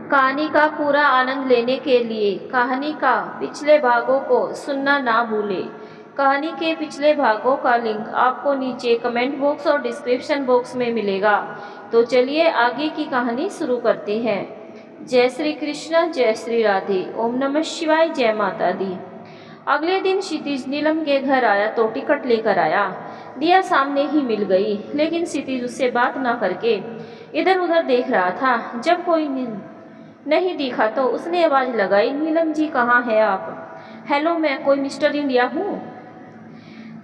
कहानी का पूरा आनंद लेने के लिए कहानी का पिछले भागों को सुनना ना भूलें। कहानी के पिछले भागों का लिंक आपको नीचे कमेंट बॉक्स और डिस्क्रिप्शन बॉक्स में मिलेगा। तो चलिए आगे की कहानी शुरू करते हैं। जय श्री कृष्ण, जय श्री राधे, ओम नमः शिवाय, जय माता दी। अगले दिन क्षितिज नीलम के घर आया तो टिकट लेकर आया। दिया सामने ही मिल गई, लेकिन क्षितिज उससे बात ना करके इधर उधर देख रहा था। जब कोई नहीं दिखा तो उसने आवाज़ लगाई, नीलम जी कहाँ है आप? हेलो, मैं कोई मिस्टर इंडिया हूँ,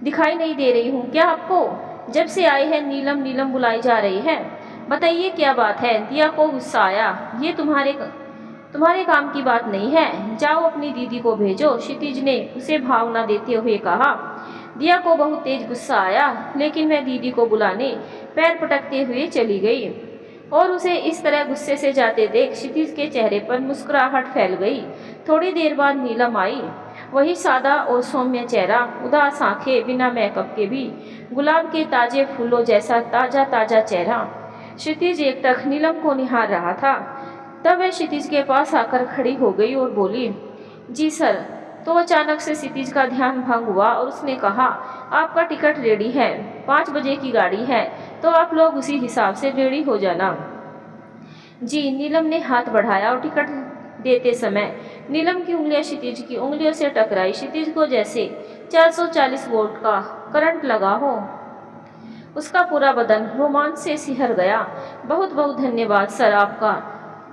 दिखाई नहीं दे रही हूँ क्या आपको? जब से आई है नीलम नीलम बुलाई जा रही है, बताइए क्या बात है? दिया को गुस्सा आया, ये तुम्हारे काम की बात नहीं है, जाओ अपनी दीदी को भेजो, क्षितिज ने उसे भावना देते हुए कहा। दिया को बहुत तेज गुस्सा आया, लेकिन मैं दीदी को बुलाने पैर पटकते हुए चली गई और उसे इस तरह गुस्से से जाते देख क्षितिज के चेहरे पर मुस्कुराहट फैल गई। थोड़ी देर बाद नीलम आई, वही सादा और सौम्य चेहरा, उदास आंखें, बिना मेकअप के भी गुलाब के ताजे फूलों जैसा ताजा ताजा चेहरा। क्षितिज एकटक नीलम को निहार रहा था। तब वह क्षितिज के पास आकर खड़ी हो गई और बोली, जी सर। तो अचानक से क्षितिज का ध्यान भंग हुआ और उसने कहा, आपका टिकट रेडी है, 5 बजे की गाड़ी है, तो आप लोग उसी हिसाब से रेडी हो जाना। जी। नीलम ने हाथ बढ़ाया और टिकट देते समय नीलम की उंगलियां क्षितिज की उंगलियों से टकराई। क्षितिज को जैसे 440 वोल्ट का करंट लगा हो। उसका पूरा बदन रोमांच से सिहर गया। बहुत बहुत धन्यवाद सर आपका,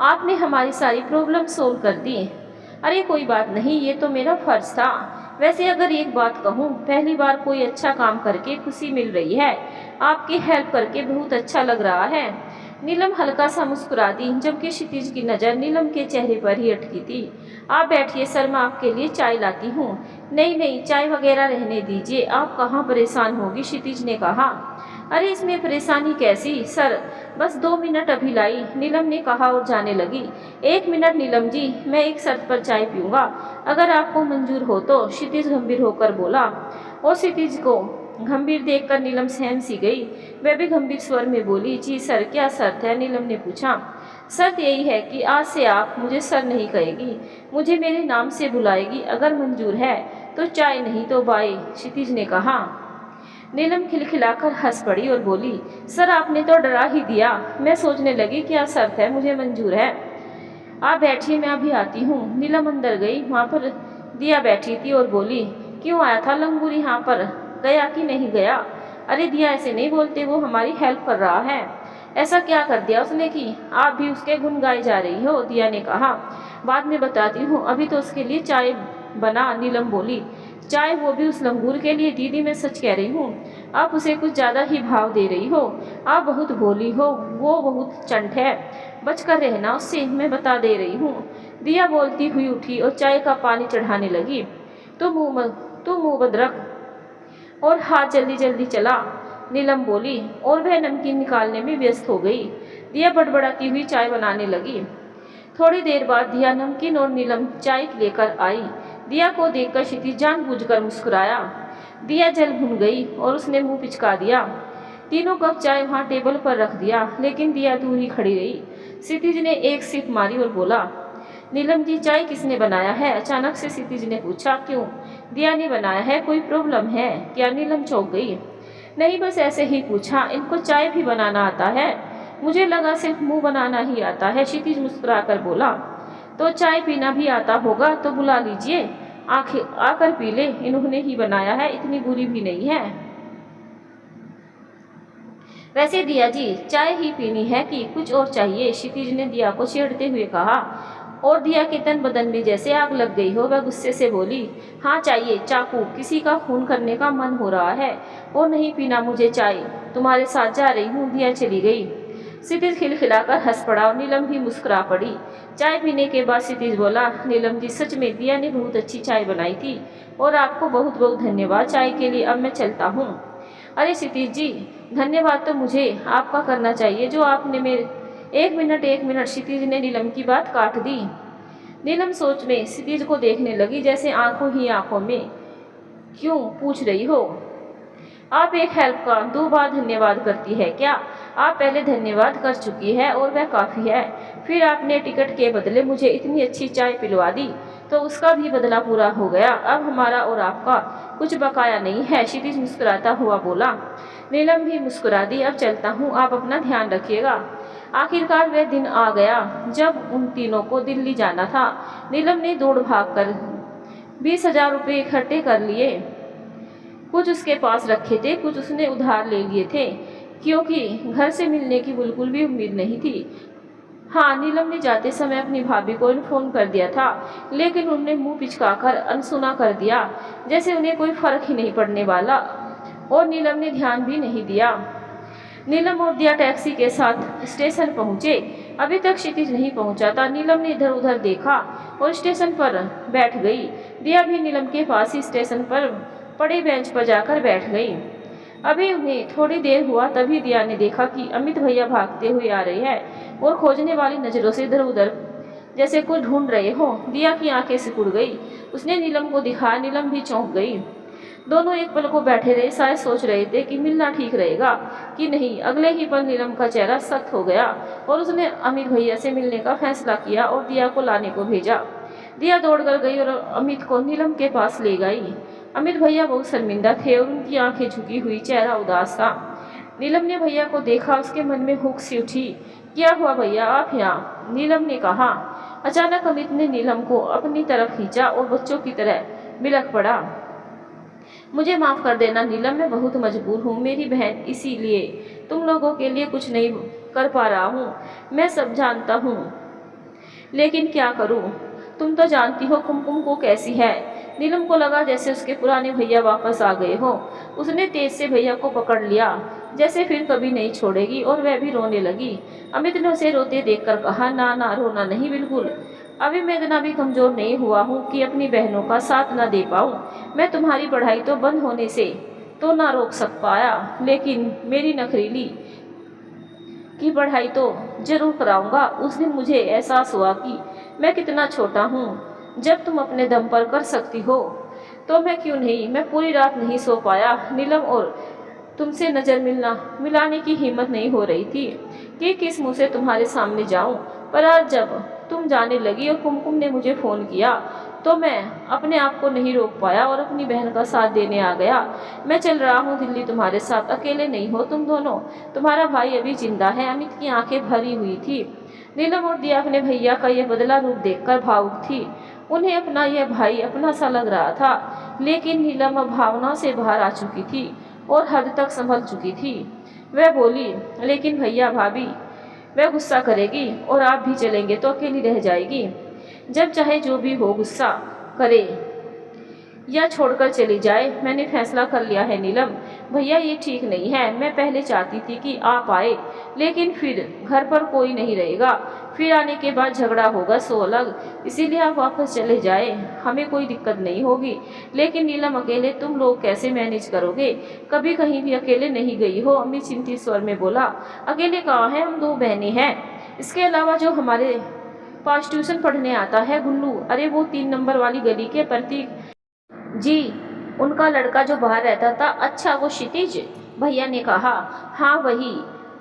आपने हमारी सारी प्रॉब्लम सोल्व कर दी। अरे कोई बात नहीं, ये तो मेरा फर्ज था। वैसे अगर एक बात कहूँ, पहली बार कोई अच्छा काम करके खुशी मिल रही है, आपकी हेल्प करके बहुत अच्छा लग रहा है। नीलम हल्का सा मुस्कुरा दी, जबकि क्षितिज की नज़र नीलम के चेहरे पर ही अटकी थी। आप बैठिए सर, मैं आपके लिए चाय लाती हूँ। नहीं नहीं, चाय वगैरह रहने दीजिए, आप कहाँ परेशान होगी, क्षितिज ने कहा। अरे इसमें परेशानी कैसी सर, बस 2 मिनट अभी लाई, नीलम ने कहा और जाने लगी। 1 मिनट नीलम जी, मैं एक शर्त पर चाय पीऊँगा, अगर आपको मंजूर हो तो, क्षितिज गंभीर होकर बोला। और क्षितिज को गंभीर देखकर नीलम सहम सी गई। वह भी गंभीर स्वर में बोली, जी सर, क्या शर्त है? नीलम ने पूछा। शर्त यही है कि आज से आप मुझे सर नहीं कहेगी, मुझे मेरे नाम से बुलाएगी। अगर मंजूर है तो चाय, नहीं तो बाय, क्षितिज ने कहा। नीलम खिलखिलाकर हंस पड़ी और बोली, सर आपने तो डरा ही दिया, मैं सोचने लगी क्या शर्त है, मुझे मंजूर है। आप बैठिए, मैं अभी आती हूँ। नीलम अंदर गई। वहाँ पर दिया बैठी थी और बोली, क्यों आया था लंगूर यहाँ पर, गया कि नहीं गया? अरे दिया, ऐसे नहीं बोलते, वो हमारी हेल्प कर रहा है। ऐसा क्या कर दिया उसने कि आप भी उसके गुण गाए जा रही हो? दिया ने कहा। बाद में बताती हूँ, अभी तो उसके लिए चाय बना। नीलम बोली, चाय, वो भी उस लंगूर के लिए? दीदी मैं सच कह रही हूँ, आप उसे कुछ ज़्यादा ही भाव दे रही हो। आप बहुत भोली हो, वो बहुत चंट है, बचकर रहना उससे, मैं बता दे रही हूँ। दिया बोलती हुई उठी और चाय का पानी चढ़ाने लगी। तो मुँह बंद रख और हाथ जल्दी जल्दी चला, नीलम बोली, और वह नमकीन निकालने में व्यस्त हो गई। दिया बड़बड़ाती हुई चाय बनाने लगी। थोड़ी देर बाद दिया, नमकीन और नीलम चाय लेकर आई। दिया को देखकर क्षितिज जानबूझकर मुस्कुराया। दिया जल भुन गई और उसने मुंह पिचका दिया। तीनों कप चाय वहाँ टेबल पर रख दिया, लेकिन दिया दूर ही खड़ी रही। क्षितिज ने एक सिप मारी और बोला, नीलम जी, चाय किसने बनाया है? अचानक से क्षितिज ने पूछा। क्यों? दिया ने बनाया है, कोई प्रॉब्लम है क्या? नीलम चौंक गई। नहीं, बस ऐसे ही पूछा, इनको चाय भी बनाना आता है? मुझे लगा सिर्फ मुंह बनाना ही आता है, क्षितिज मुस्कुराकर बोला। तो चाय पीना भी आता होगा तो बुला लीजिए, आकर पी ले, इन्होंने ही बनाया है, इतनी बुरी भी नहीं है। वैसे दिया जी, चाय ही पीनी है कि कुछ और चाहिए? क्षितिज ने दिया को छेड़ते हुए कहा। और दिया के तन बदन में जैसे आग लग गई हो, वह गुस्से से बोली, हाँ चाहिए, चाकू, किसी का खून करने का मन हो रहा है। और नहीं पीना मुझे चाय, तुम्हारे साथ जा रही हूँ। दिया चली गई। क्षितिज खिलखिलाकर हंस पड़ा और नीलम भी मुस्कुरा पड़ी। चाय पीने के बाद क्षितिज बोला, नीलम जी, सच में दिया ने बहुत अच्छी चाय बनाई थी और आपको बहुत बहुत धन्यवाद चाय के लिए, अब मैं चलता हूँ। अरे क्षितिज जी, धन्यवाद तो मुझे आपका करना चाहिए, जो आपने मेरे 1 मिनट 1 मिनट, क्षितिज ने नीलम की बात काट दी। नीलम सोच में क्षितिज को देखने लगी, जैसे आंखों ही आंखों में, क्यों पूछ रही हो? आप एक हेल्प का 2 बार धन्यवाद करती है क्या? आप पहले धन्यवाद कर चुकी है और वह काफ़ी है। फिर आपने टिकट के बदले मुझे इतनी अच्छी चाय पिलवा दी, तो उसका भी बदला पूरा हो गया। अब हमारा और आपका कुछ बकाया नहीं है, क्षितिज मुस्कुराता हुआ बोला। नीलम भी मुस्कुरा दी। अब चलता हूँ, आप अपना ध्यान रखिएगा। आखिरकार वह दिन आ गया जब उन तीनों को दिल्ली जाना था। नीलम ने दौड़ भाग कर 20,000 रुपये इकट्ठे कर लिए। कुछ उसके पास रखे थे, कुछ उसने उधार ले लिए थे, क्योंकि घर से मिलने की बिल्कुल भी उम्मीद नहीं थी। हाँ, नीलम ने जाते समय अपनी भाभी को फ़ोन कर दिया था, लेकिन उन्होंने मुंह पिचकाकर अनसुना कर दिया, जैसे उन्हें कोई फर्क ही नहीं पड़ने वाला, और नीलम ने ध्यान भी नहीं दिया। नीलम और दिया टैक्सी के साथ स्टेशन पहुंचे। अभी तक क्षितिज नहीं पहुंचा था। नीलम ने इधर उधर देखा और स्टेशन पर बैठ गई। दिया भी नीलम के पास ही स्टेशन पर पड़े बेंच पर जाकर बैठ गई। अभी उन्हें थोड़ी देर हुआ, तभी दिया ने देखा कि अमित भैया भागते हुए आ रहे हैं और खोजने वाली नज़रों से इधर उधर जैसे कुछ ढूंढ रहे हो। दिया की आंखें सिकुड़ गई। उसने नीलम को दिखाया। नीलम भी चौंक गई। दोनों एक पल को बैठे रहे, शायद सोच रहे थे कि मिलना ठीक रहेगा कि नहीं। अगले ही पल नीलम का चेहरा सख्त हो गया और उसने अमित भैया से मिलने का फैसला किया और दिया को लाने को भेजा। दिया दौड़ कर गई और अमित को नीलम के पास ले गई। अमित भैया बहुत शर्मिंदा थे और उनकी आंखें झुकी हुई, चेहरा उदास था। नीलम ने भैया को देखा। उसके मन में हुक सी उठी। क्या हुआ भैया, आप यहाँ? नीलम ने कहा। अचानक अमित ने नीलम को अपनी तरफ खींचा और बच्चों की तरह बिलख पड़ा। मुझे माफ़ कर देना नीलम, मैं बहुत मजबूर हूँ मेरी बहन, इसीलिए तुम लोगों के लिए कुछ नहीं कर पा रहा हूँ। मैं सब जानता हूँ, लेकिन क्या करूँ? तुम तो जानती हो कुमकुम को कैसी है। नीलम को लगा जैसे उसके पुराने भैया वापस आ गए हो। उसने तेज से भैया को पकड़ लिया, जैसे फिर कभी नहीं छोड़ेगी, और वह भी रोने लगी। अमित ने उसे रोते देखकर कहा, ना ना, रोना नहीं, बिल्कुल। अभी मैं इतना भी कमज़ोर नहीं हुआ हूँ कि अपनी बहनों का साथ ना दे पाऊँ। मैं तुम्हारी पढ़ाई तो बंद होने से तो ना रोक पाया, लेकिन मेरी नखरीली की पढ़ाई तो जरूर कराऊंगा। उस दिन मुझे एहसास हुआ कि मैं कितना छोटा हूँ। जब तुम अपने दम पर कर सकती हो तो मैं क्यों नहीं। मैं पूरी रात नहीं सो पाया नीलम, और तुमसे नज़र मिलाने की हिम्मत नहीं हो रही थी कि किस मुंह से तुम्हारे सामने जाऊं। पर आज जब तुम जाने लगी और कुमकुम ने मुझे फ़ोन किया, तो मैं अपने आप को नहीं रोक पाया और अपनी बहन का साथ देने आ गया। मैं चल रहा हूँ दिल्ली तुम्हारे साथ, अकेले नहीं हो तुम दोनों। तुम्हारा भाई अभी जिंदा है। अमित की आंखें भरी हुई थी। नीलम और दिया अपने भैया का यह बदला रूप देखकर भावुक थी। उन्हें अपना यह भाई अपना सा लग रहा था, लेकिन नीलम अब भावना से बाहर आ चुकी थी और हद तक संभल चुकी थी। वह बोली, लेकिन भैया भाभी, वह गुस्सा करेगी और आप भी चलेंगे तो अकेली रह जाएगी। जब चाहे जो भी हो, गुस्सा करे या छोड़कर चली जाए। मैंने फैसला कर लिया है नीलम। भैया ये ठीक नहीं है। मैं पहले चाहती थी कि आप आए, लेकिन फिर घर पर कोई नहीं रहेगा, फिर आने के बाद झगड़ा होगा सो अलग। इसीलिए आप वापस चले जाए, हमें कोई दिक्कत नहीं होगी। लेकिन नीलम, अकेले तुम लोग कैसे मैनेज करोगे? कभी कहीं भी अकेले नहीं गई हो? अमित चिंतित स्वर में बोला। अकेले कहाँ है, हम 2 बहनें हैं। इसके अलावा जो हमारे पास ट्यूशन पढ़ने आता है गुल्लू, अरे वो 3 नंबर वाली गली के प्रतीक जी, उनका लड़का जो बाहर रहता था। अच्छा, वो क्षितिज? भैया ने कहा। हाँ वही,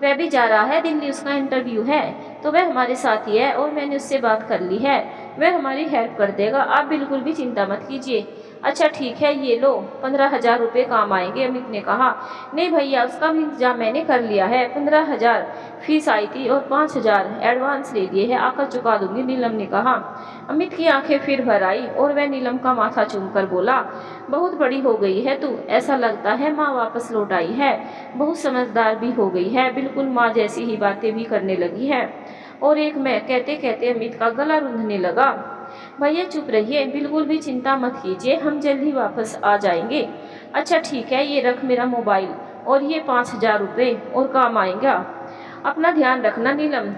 वह भी जा रहा है दिल्ली, उसका इंटरव्यू है, तो वह हमारे साथ ही है और मैंने उससे बात कर ली है। वह हमारी हेल्प कर देगा, आप बिल्कुल भी चिंता मत कीजिए। अच्छा ठीक है, ये लो 15,000 रुपये काम आएंगे, अमित ने कहा। नहीं भैया, उसका भी इंतजाम मैंने कर लिया है। 15,000 फीस आई थी और 5,000 एडवांस ले लिए हैं, आकर चुका दूंगी, नीलम ने कहा। अमित की आंखें फिर भर आई और वह नीलम का माथा चूमकर बोला, बहुत बड़ी हो गई है तू, ऐसा लगता है माँ वापस लौट आई है। बहुत समझदार भी हो गई है, बिल्कुल माँ जैसी ही बातें भी करने लगी है। और एक मैं कहते कहते अमित का गला रूंधने लगा। भैया चुप रहिए, बिल्कुल भी चिंता मत कीजिए, हम जल्द ही वापस आ जाएंगे। अच्छा ठीक है, ये रख मेरा मोबाइल और ये 5,000 रुपये और काम आएगा। अपना ध्यान रखना नीलम,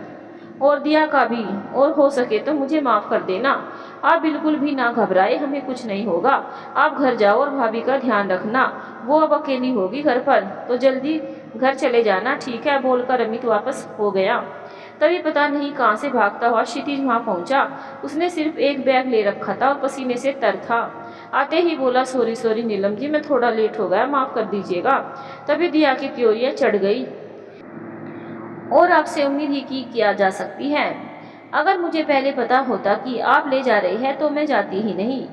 और दिया का भी, और हो सके तो मुझे माफ़ कर देना। आप बिल्कुल भी ना घबराए, हमें कुछ नहीं होगा। आप घर जाओ और भाभी का ध्यान रखना, वो अब अकेली होगी घर पर, तो जल्दी घर चले जाना, ठीक है? बोलकर अमित वापस हो गया। तभी पता नहीं कहाँ से भागता हुआ क्षितिज वहाँ पहुँचा। उसने सिर्फ एक बैग ले रखा था और पसीने से तर था। आते ही बोला, सॉरी सॉरी नीलम जी, मैं थोड़ा लेट हो गया, माफ़ कर दीजिएगा। तभी दिया की त्योरियाँ चढ़ गई और आपसे उम्मीद ही की किया जा सकती है। अगर मुझे पहले पता होता कि आप ले जा रहे हैं तो मैं जाती ही नहीं।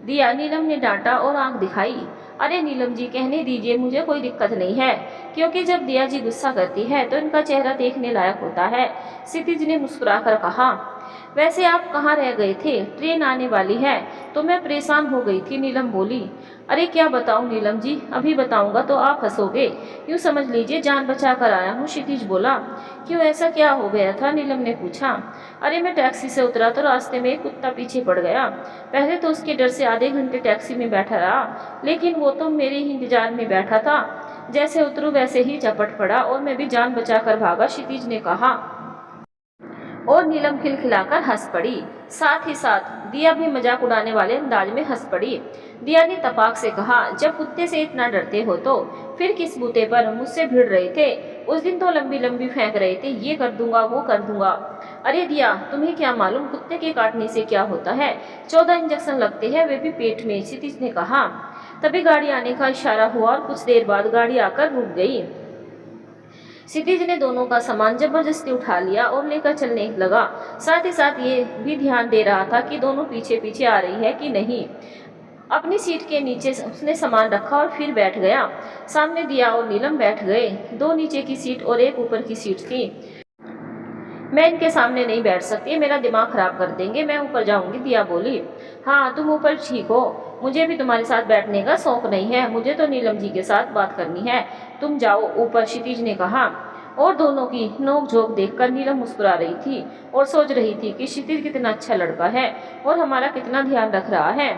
दिया, नीलम ने डांटा और आंख दिखाई। अरे नीलम जी, कहने दीजिए, मुझे कोई दिक्कत नहीं है, क्योंकि जब दिया जी गुस्सा करती है तो इनका चेहरा देखने लायक होता है। क्षितिज ने मुस्कुराकर कहा, वैसे आप कहाँ रह गए थे? ट्रेन आने वाली है तो मैं परेशान हो गई थी, नीलम बोली। अरे क्या बताऊं नीलम जी, अभी बताऊंगा तो आप हंसोगे। यूँ समझ लीजिए जान बचा कर आया हूँ, क्षितिज बोला। क्यों, ऐसा क्या हो गया था? नीलम ने पूछा। अरे मैं टैक्सी से उतरा तो रास्ते में एक कुत्ता पीछे पड़ गया। पहले तो उसके डर से आधे घंटे टैक्सी में बैठा रहा, लेकिन वो तो मेरे ही इंतजार में बैठा था। जैसे उतरू वैसे ही झपट पड़ा और मैं भी जान बचाकर भागा, क्षितिज ने कहा। और नीलम खिलखिलाकर हंस पड़ी। साथ ही साथ दिया भी मजाक उड़ाने वाले अंदाज में हंस पड़ी। दिया ने तपाक से कहा, जब कुत्ते से इतना डरते हो तो फिर किस बूते पर मुझसे भिड़ रहे थे? उस दिन तो लंबी लंबी फेंक रहे थे, ये कर दूंगा वो कर दूंगा। अरे दिया, तुम्हें क्या मालूम कुत्ते के काटने से क्या होता है? 14 इंजेक्शन लगते हैं, वे भी पेट में, क्षितिज ने कहा। तभी गाड़ी आने का इशारा हुआ और कुछ देर बाद गाड़ी आकर रुक गई। क्षितिज ने दोनों का सामान जबरदस्ती उठा लिया और लेकर चलने लगा। साथ ही साथ ये भी ध्यान दे रहा था कि दोनों पीछे पीछे आ रही है कि नहीं। अपनी सीट के नीचे उसने सामान रखा और फिर बैठ गया। सामने दिया और नीलम बैठ गए। 2 नीचे की सीट और एक ऊपर की सीट थी। मैं इनके सामने नहीं बैठ सकती, मेरा दिमाग खराब कर देंगे, मैं ऊपर जाऊंगी, दिया बोली। हाँ तुम ऊपर ठीक हो, मुझे भी तुम्हारे साथ बैठने का शौक नहीं है, मुझे तो नीलम जी के साथ बात करनी है, तुम जाओ ऊपर, क्षितिज ने कहा। और दोनों की नोक-झोंक देखकर नीलम मुस्कुरा रही थी और सोच रही थी कि क्षितिज कितना अच्छा लड़का है और हमारा कितना ध्यान रख रहा है।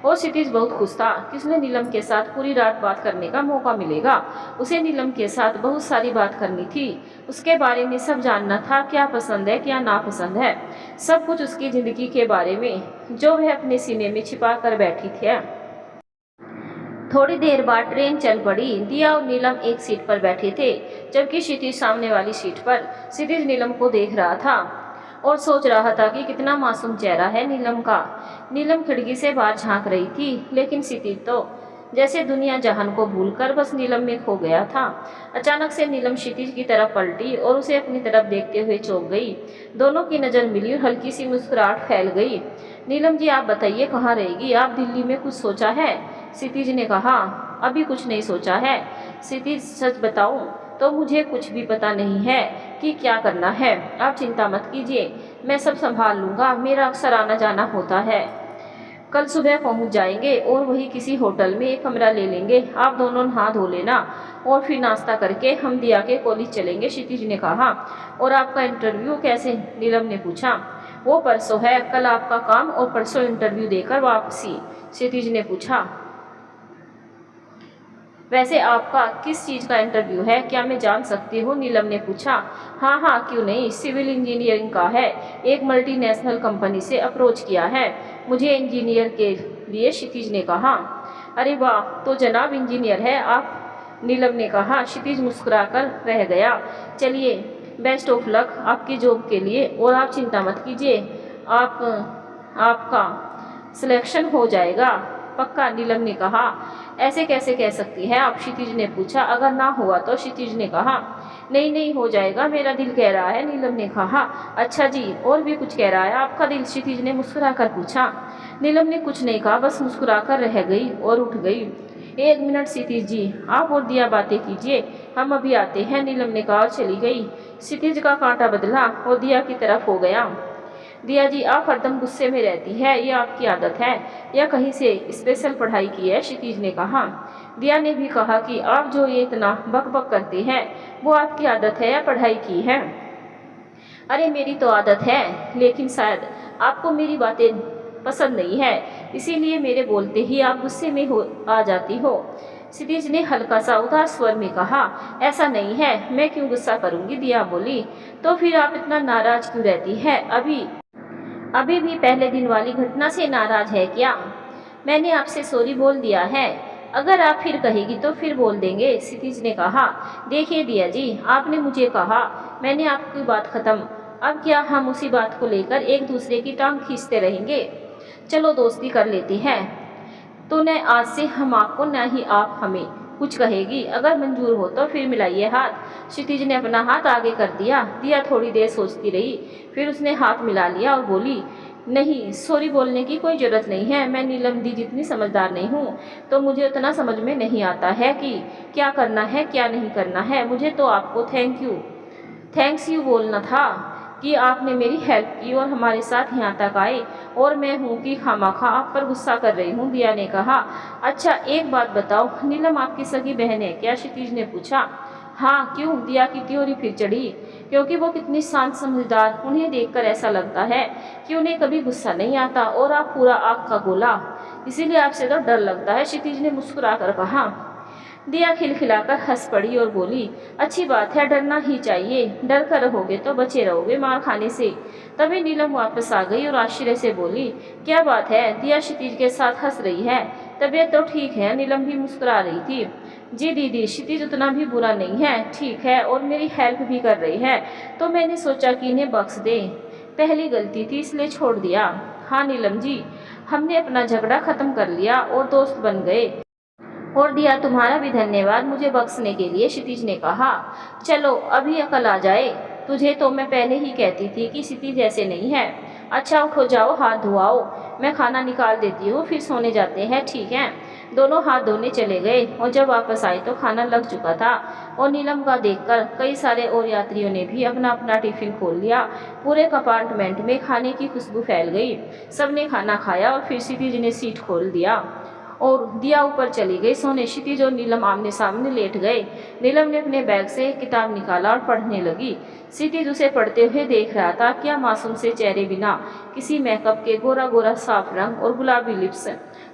और क्षितिज बहुत खुश था कि उसने नीलम के साथ पूरी रात बात करने का मौका मिलेगा। उसे नीलम के साथ बहुत सारी बात करनी थी, उसके बारे में सब जानना था, क्या पसंद है क्या नापसंद है, सब कुछ उसकी ज़िंदगी के बारे में जो वह अपने सीने में छिपा कर बैठी थी। थोड़ी देर बाद ट्रेन चल पड़ी। दिया और नीलम एक सीट पर बैठे थे, जबकि क्षितिज सामने वाली सीट पर। क्षितिज नीलम को देख रहा था और सोच रहा था कि कितना मासूम चेहरा है नीलम का। नीलम खिड़की से बाहर झांक रही थी, लेकिन क्षितिज तो जैसे दुनिया जहान को भूलकर बस नीलम में खो गया था। अचानक से नीलम क्षितिज की तरफ पलटी और उसे अपनी तरफ देखते हुए चौंक गई। दोनों की नज़र मिली और हल्की सी मुस्कुराहट फैल गई। नीलम जी, आप बताइए कहाँ रहेगी? आप दिल्ली में कुछ सोचा है? क्षितिज ने कहा। अभी कुछ नहीं सोचा है क्षितिज, सच बताऊं तो मुझे कुछ भी पता नहीं है कि क्या करना है। आप चिंता मत कीजिए, मैं सब संभाल लूँगा, मेरा अक्सर आना जाना होता है। कल सुबह पहुंच जाएंगे और वही किसी होटल में एक कमरा ले लेंगे। आप दोनों नहा धो लेना और फिर नाश्ता करके हम दिया के कॉलेज चलेंगे, क्षितिज ने कहा। और आपका इंटरव्यू कैसे? नीलम ने पूछा। वो परसों है, कल आपका काम और परसों इंटरव्यू देकर वापसी, क्षितिज ने पूछा। वैसे आपका किस चीज़ का इंटरव्यू है, क्या मैं जान सकती हूँ? नीलम ने पूछा। हाँ हाँ क्यों नहीं, सिविल इंजीनियरिंग का है, एक मल्टीनेशनल कंपनी से अप्रोच किया है मुझे इंजीनियर के लिए, क्षितिज ने कहा। अरे वाह, तो जनाब इंजीनियर है आप, नीलम ने कहा। क्षितिज मुस्कुराकर रह गया। चलिए, बेस्ट ऑफ लक आपकी जॉब के लिए, और आप चिंता मत कीजिए, आपका सिलेक्शन हो जाएगा पक्का, नीलम ने कहा। ऐसे कैसे कह सकती है आप? क्षितिज ने पूछा। अगर ना हुआ तो? क्षितिज ने कहा। नहीं नहीं हो जाएगा, मेरा दिल कह रहा है, नीलम ने कहा। अच्छा जी, और भी कुछ कह रहा है आपका दिल? क्षितिज ने मुस्कुराकर पूछा। नीलम ने कुछ नहीं कहा, बस मुस्कुराकर रह गई और उठ गई। 1 मिनट क्षितिज जी, आप और दिया बातें कीजिए, हम अभी आते हैं, नीलम ने कहा और चली गई। क्षितिज का कांटा बदला और दिया की तरफ हो गया। दिया जी, आप हरदम गुस्से में रहती है, ये आपकी आदत है या कहीं से स्पेशल पढ़ाई की है? क्षितिज ने कहा। दिया ने भी कहा कि आप जो ये इतना बक बक करते हैं वो आपकी आदत है या पढ़ाई की है? अरे मेरी तो आदत है, लेकिन शायद आपको मेरी बातें पसंद नहीं है, इसीलिए मेरे बोलते ही आप गुस्से में आ जाती हो। क्षितिज ने हल्का सा उदास स्वर में कहा। ऐसा नहीं है, मैं क्यों गुस्सा करूंगी? दिया बोली। तो फिर आप इतना नाराज क्यों रहती है? अभी भी पहले दिन वाली घटना से नाराज है क्या? मैंने आपसे सॉरी बोल दिया है, अगर आप फिर कहेगी तो फिर बोल देंगे, क्षितिज ने कहा। देखिए दिया जी, आपने मुझे कहा, मैंने आपकी बात खत्म, अब क्या हम उसी बात को लेकर एक दूसरे की टांग खींचते रहेंगे? चलो दोस्ती कर लेते हैं। तो न आज से हम आपको न ही आप हमें कुछ कहेगी। अगर मंजूर हो तो फिर मिलाइए हाथ। क्षितिज ने अपना हाथ आगे कर दिया। दिया थोड़ी देर सोचती रही, फिर उसने हाथ मिला लिया और बोली, नहीं, सॉरी बोलने की कोई ज़रूरत नहीं है। मैं नीलम दी जितनी समझदार नहीं हूँ, तो मुझे उतना समझ में नहीं आता है कि क्या करना है क्या नहीं करना है। मुझे तो आपको थैंक्स यू बोलना था कि आपने मेरी हेल्प की और हमारे साथ यहाँ तक आए, और मैं हूँ कि खामखा आप पर गुस्सा कर रही हूँ। दिया ने कहा। अच्छा एक बात बताओ, नीलम आपकी सगी बहन है क्या? क्षितिज ने पूछा। हाँ, क्यों? दिया की त्योरी फिर चढ़ी। क्योंकि वो कितनी शांत समझदार, उन्हें देखकर ऐसा लगता है कि उन्हें कभी गुस्सा नहीं आता, और आप पूरा आग का गोला, इसीलिए आपसे तो डर लगता है। क्षितिज ने मुस्कुरा कर कहा। दिया खिलखिलाकर हंस पड़ी और बोली, अच्छी बात है, डरना ही चाहिए। डर कर रहोगे तो बचे रहोगे मार खाने से। तभी नीलम वापस आ गई और आश्चर्य से बोली, क्या बात है? दिया क्षितिज के साथ हंस रही है। तबीयत तो ठीक है? नीलम भी मुस्कुरा रही थी। जी दीदी, क्षितिज उतना भी बुरा नहीं है, ठीक है, और मेरी हेल्प भी कर रही है, तो मैंने सोचा कि इन्हें बख्श दे। पहली गलती थी इसलिए छोड़ दिया। हाँ नीलम जी, हमने अपना झगड़ा खत्म कर लिया और दोस्त बन गए। और दिया तुम्हारा भी धन्यवाद मुझे बख्शने के लिए। क्षितिज ने कहा। चलो अभी अकल आ जाए तुझे, तो मैं पहले ही कहती थी कि क्षितिज ऐसे नहीं है। अच्छा उठो, जाओ हाथ धोआओ, मैं खाना निकाल देती हूँ, फिर सोने जाते हैं, ठीक है? दोनों हाथ धोने चले गए और जब वापस आए तो खाना लग चुका था, और नीलम का देखकर कई सारे और यात्रियों ने भी अपना अपना टिफिन खोल लिया। पूरे कंपार्टमेंट में खाने की खुशबू फैल गई। सबने खाना खाया और फिर क्षितिज ने सीट खोल दिया और दिया ऊपर चली गई सोने। क्षितिज और नीलम आमने सामने लेट गए। नीलम ने अपने बैग से एक किताब निकाला और पढ़ने लगी। क्षितिज उसे पढ़ते हुए देख रहा था। क्या मासूम से चेहरे, बिना किसी मेकअप के, गोरा गोरा साफ रंग और गुलाबी लिप्स,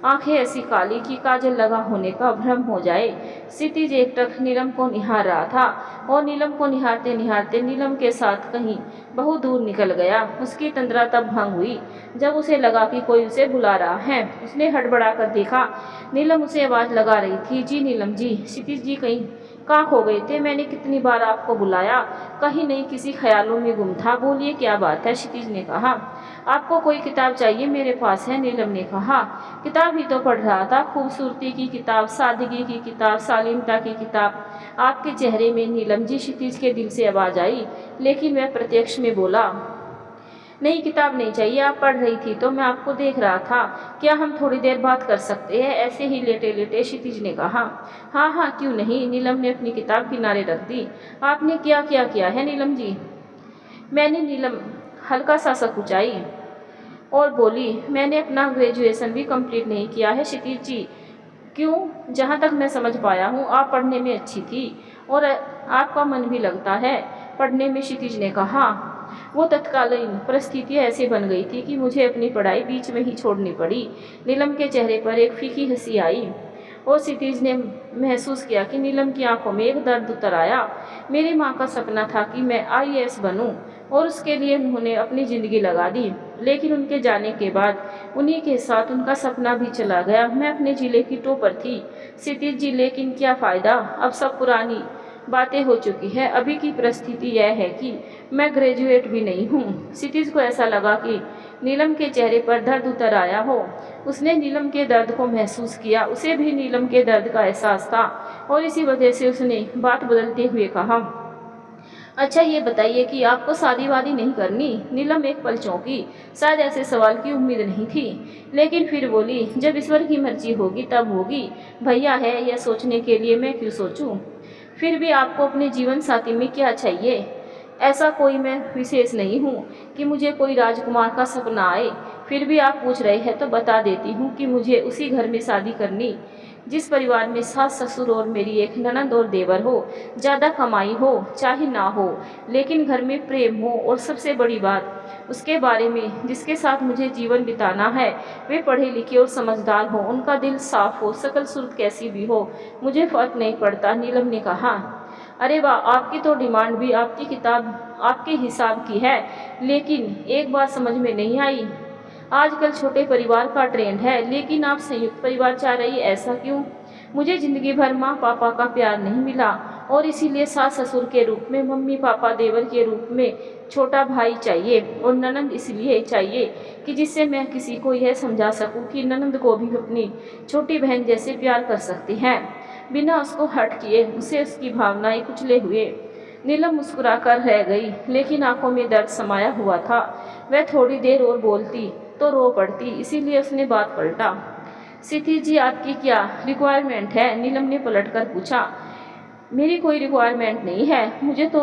आंखें ऐसी काली कि काजल लगा होने का भ्रम हो जाए। क्षितिज एकटक नीलम को निहार रहा था और नीलम को निहारते निहारते नीलम के साथ कहीं बहुत दूर निकल गया। उसकी तंद्रा तब भंग हुई जब उसे लगा कि कोई उसे बुला रहा है। उसने हड़बड़ा कर देखा, नीलम उसे आवाज़ लगा रही थी, जी नीलम जी। क्षितिज जी कहाँ खो गए थे? मैंने कितनी बार आपको बुलाया, कहीं नहीं, किसी ख्यालों में गुम था। बोलिए क्या बात है? क्षितिज ने कहा। आपको कोई किताब चाहिए? मेरे पास है, नीलम ने कहा। किताब ही तो पढ़ रहा था, खूबसूरती की किताब, सादगी की किताब, शालीनता की किताब। आपके चेहरे में नीलम जी, क्षितिज के दिल से आवाज़ आई, लेकिन वह प्रत्यक्ष में बोला, नहीं किताब नहीं चाहिए, आप पढ़ रही थी तो मैं आपको देख रहा था। क्या हम थोड़ी देर बात कर सकते हैं, ऐसे ही लेटे लेटे? क्षितिज ने कहा। हाँ हाँ, क्यों नहीं। नीलम ने अपनी किताब किनारे रख दी। आपने क्या क्या किया है नीलम जी? मैंने नीलम हल्का सा सकुचाई और बोली, मैंने अपना ग्रेजुएशन भी कंप्लीट नहीं किया है क्षितिज जी। क्यों? जहाँ तक मैं समझ पाया हूँ आप पढ़ने में अच्छी थी और आपका मन भी लगता है पढ़ने में, क्षितिज ने कहा। वो तत्कालीन परिस्थितियाँ ऐसे बन गई थी कि मुझे अपनी पढ़ाई बीच में ही छोड़नी पड़ी। नीलम के चेहरे पर एक फीकी हंसी आई और क्षितिज ने महसूस किया कि नीलम की आंखों में एक दर्द उतर आया। मेरी माँ का सपना था कि मैं आईएएस बनूं और उसके लिए उन्होंने अपनी ज़िंदगी लगा दी, लेकिन उनके जाने के बाद उन्हीं के साथ उनका सपना भी चला गया। मैं अपने जिले की टॉपर थी क्षितिज जी, लेकिन क्या फ़ायदा, अब सब पुरानी बातें हो चुकी है। अभी की परिस्थिति यह है कि मैं ग्रेजुएट भी नहीं हूँ। क्षितिज को ऐसा लगा कि नीलम के चेहरे पर दर्द उतर आया हो। उसने नीलम के दर्द को महसूस किया, उसे भी नीलम के दर्द का एहसास था और इसी वजह से उसने बात बदलते हुए कहा, अच्छा ये बताइए कि आपको शादी वादी नहीं करनी? नीलम एक पल चौंकी, शायद ऐसे सवाल की उम्मीद नहीं थी, लेकिन फिर बोली, जब ईश्वर की मर्जी होगी तब होगी भैया, है यह सोचने के लिए मैं क्यों सोचूं? फिर भी आपको अपने जीवन साथी में क्या चाहिए? ऐसा कोई मैं विशेष नहीं हूँ कि मुझे कोई राजकुमार का सपना आए। फिर भी आप पूछ रहे हैं तो बता देती हूँ कि मुझे उसी घर में शादी करनी जिस परिवार में सास ससुर और मेरी एक ननद और देवर हो। ज़्यादा कमाई हो चाहे ना हो, लेकिन घर में प्रेम हो, और सबसे बड़ी बात उसके बारे में जिसके साथ मुझे जीवन बिताना है वे पढ़े लिखे और समझदार हो, उनका दिल साफ हो, शकल सूरत कैसी भी हो, मुझे फर्क नहीं पड़ता। नीलम ने कहा। अरे वाह, आपकी तो डिमांड भी आपकी किताब आपके हिसाब की है, लेकिन एक बात समझ में नहीं आई। आजकल छोटे परिवार का ट्रेंड है, लेकिन आप संयुक्त परिवार चाह रही, ऐसा क्यों? मुझे ज़िंदगी भर माँ पापा का प्यार नहीं मिला और इसीलिए सास ससुर के रूप में, मम्मी पापा देवर के रूप में छोटा भाई चाहिए, और ननंद इसलिए चाहिए कि जिससे मैं किसी को यह समझा सकूं कि ननंद को भी अपनी छोटी बहन जैसे प्यार कर सकती हैं, बिना उसको हर्ट किए, उसे उसकी भावनाएं कुचले हुए। नीलम मुस्कुराकर रह गई, लेकिन आंखों में दर्द समाया हुआ था। वह थोड़ी देर और बोलती तो रो पड़ती, इसीलिए उसने बात पलटा। क्षितिज जी, आपकी क्या रिक्वायरमेंट है? नीलम ने पलटकर पूछा। मेरी कोई रिक्वायरमेंट नहीं है, मुझे तो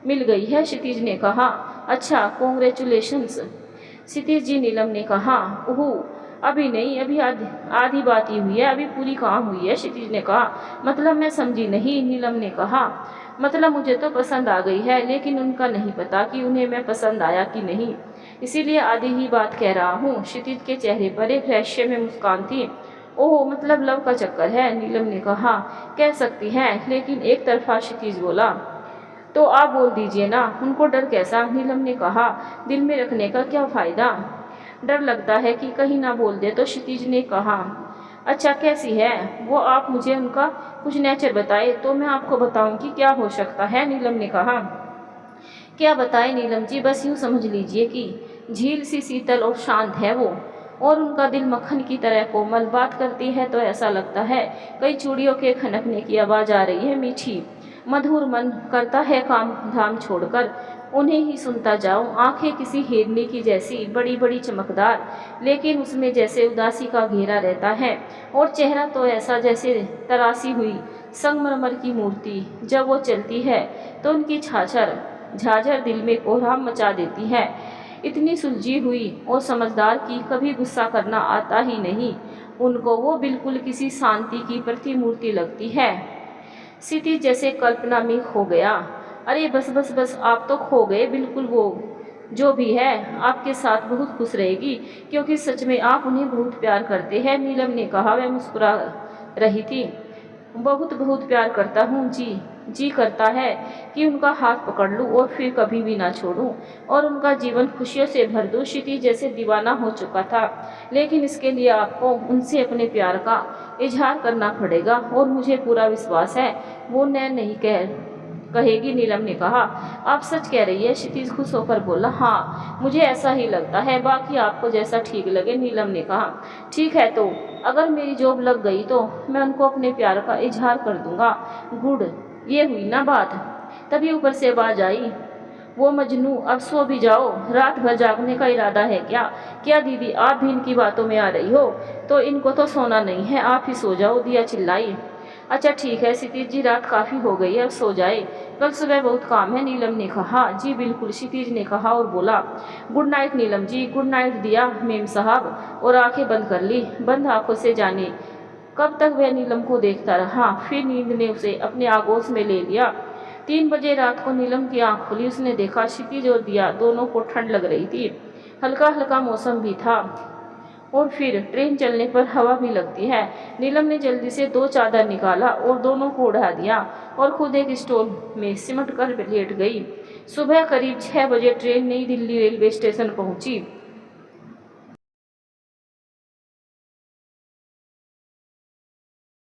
मिल गई है, क्षितिज ने कहा। अच्छा, कॉन्ग्रेचुलेशंस। क्षितिज जी, नीलम ने कहा। ओह, अभी नहीं, अभी आधी बात ही हुई है, अभी पूरी कहाँ हुई है, क्षितिज ने कहा। मतलब मैं समझी नहीं, नीलम ने कहा। मतलब मुझे तो पसंद आ गई है, लेकिन उनका नहीं पता कि उन्हें मैं पसंद आया कि नहीं, इसीलिए आधी ही बात कह रहा हूँ। क्षितिज के चेहरे पर एक रहस्य में मुस्कान थी। ओह, मतलब लव का चक्कर है, नीलम ने कहा। कह सकती हैं, लेकिन एक तरफा, क्षितिज बोला। तो आप बोल दीजिए ना, उनको डर कैसा, नीलम ने कहा। दिल में रखने का क्या फ़ायदा, डर लगता है कि कहीं ना बोल दे तो, क्षितिज ने कहा। अच्छा, कैसी है वो, आप मुझे उनका कुछ नेचर बताए तो मैं आपको बताऊं कि क्या हो सकता है, नीलम ने कहा। क्या बताए नीलम जी, बस यूँ समझ लीजिए कि झील सी शीतल और शांत है वो, और उनका दिल मक्खन की तरह कोमल। बात करती है तो ऐसा लगता है कई चूड़ियों के खनकने की आवाज़ आ रही है, मीठी मधुर। मन करता है काम धाम छोड़कर उन्हें ही सुनता जाऊं। आंखें किसी हिरनी की जैसी बड़ी बड़ी चमकदार, लेकिन उसमें जैसे उदासी का घेरा रहता है। और चेहरा तो ऐसा जैसे तरासी हुई संगमरमर की मूर्ति। जब वो चलती है तो उनकी झाझर दिल में कोहराम मचा देती है। इतनी सुलझी हुई और समझदार कि कभी गुस्सा करना आता ही नहीं उनको। वो बिल्कुल किसी शांति की प्रतिमूर्ति लगती है। क्षितिज जैसे कल्पना में खो गया। अरे बस बस बस, आप तो खो गए बिल्कुल। वो जो भी है आपके साथ बहुत खुश रहेगी, क्योंकि सच में आप उन्हें बहुत प्यार करते हैं, नीलम ने कहा। वह मुस्कुरा रही थी। बहुत बहुत प्यार करता हूँ जी, जी करता है कि उनका हाथ पकड़ लूँ और फिर कभी भी ना छोड़ूं, और उनका जीवन खुशियों से भर दूँ। क्षितिज जैसे दीवाना हो चुका था, लेकिन इसके लिए आपको उनसे अपने प्यार का इजहार करना पड़ेगा, और मुझे पूरा विश्वास है वो न नहीं कहेगी, नीलम ने कहा। आप सच कह रही है, क्षितिज खुश होकर बोला। हाँ, मुझे ऐसा ही लगता है, बाकी आपको जैसा ठीक लगे, नीलम ने कहा। ठीक है, तो अगर मेरी जॉब लग गई तो मैं उनको अपने प्यार का इजहार कर दूंगा। गुड, ये हुई ना बात। तभी ऊपर से आवाज आई, वो मजनू, अब सो भी जाओ, रात भर जागने का इरादा है क्या? क्या दीदी, आप भी इनकी बातों में आ रही हो? तो इनको तो सोना नहीं है, आप ही सो जाओ, दिया चिल्लाई। अच्छा ठीक है क्षितिज जी, रात काफ़ी हो गई है, अब सो जाए, कल सुबह बहुत काम है, नीलम ने कहा। जी बिल्कुल, क्षितिज ने कहा और बोला। Good night Neelam ji. Good night दिया मेम साहब, और आंखें बंद कर ली। बंद आंखों से जाने कब तक वह नीलम को देखता रहा, फिर नींद ने उसे अपने आगोश में ले लिया। 3 बजे रात को नीलम की आंख खुली। उसने देखा क्षितिज और दिया दोनों को ठंड लग रही थी। हल्का हल्का मौसम भी था, और फिर ट्रेन चलने पर हवा भी लगती है। नीलम ने जल्दी से 2 चादर निकाला और दोनों को उड़ा दिया, और खुद एक स्टॉल में सिमट कर लेट गई। सुबह करीब 6 बजे ट्रेन नई दिल्ली रेलवे स्टेशन पहुंची।